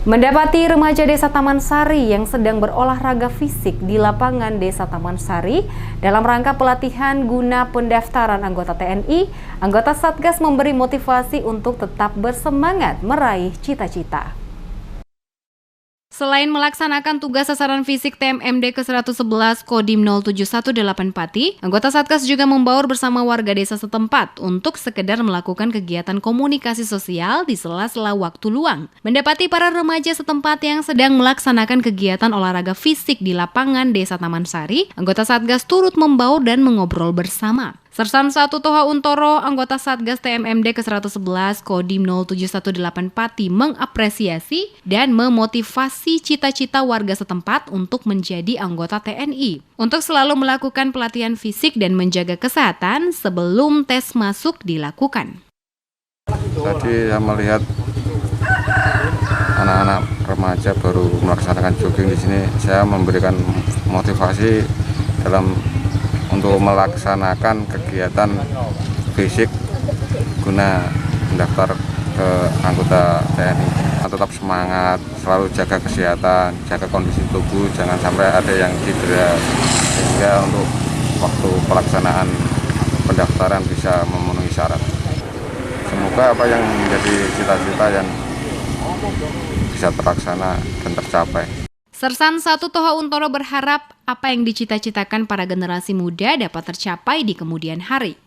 Mendapati remaja Desa Taman Sari yang sedang berolahraga fisik di lapangan Desa Taman Sari dalam rangka pelatihan guna pendaftaran anggota TNI, anggota Satgas memberi motivasi untuk tetap bersemangat meraih cita-cita. Selain melaksanakan tugas sasaran fisik TMMD ke-111 Kodim 0718 Pati, anggota Satgas juga membaur bersama warga desa setempat untuk sekedar melakukan kegiatan komunikasi sosial di sela-sela waktu luang. Mendapati para remaja setempat yang sedang melaksanakan kegiatan olahraga fisik di lapangan Desa Taman Sari, anggota Satgas turut membaur dan mengobrol bersama. Sersan 1 Toha Untoro, anggota Satgas TMMD ke-111 Kodim 0718 Pati mengapresiasi dan memotivasi cita-cita warga setempat untuk menjadi anggota TNI. Untuk selalu melakukan pelatihan fisik dan menjaga kesehatan sebelum tes masuk dilakukan. Tadi saya melihat anak-anak remaja baru melaksanakan jogging di sini. Saya memberikan motivasi untuk melaksanakan kegiatan fisik guna mendaftar ke anggota TNI. Tetap semangat, selalu jaga kesehatan, jaga kondisi tubuh, jangan sampai ada yang cedera, sehingga untuk waktu pelaksanaan pendaftaran bisa memenuhi syarat. Semoga apa yang menjadi cita-cita yang bisa terlaksana dan tercapai. Sersan 1 Toha Untoro berharap apa yang dicita-citakan para generasi muda dapat tercapai di kemudian hari.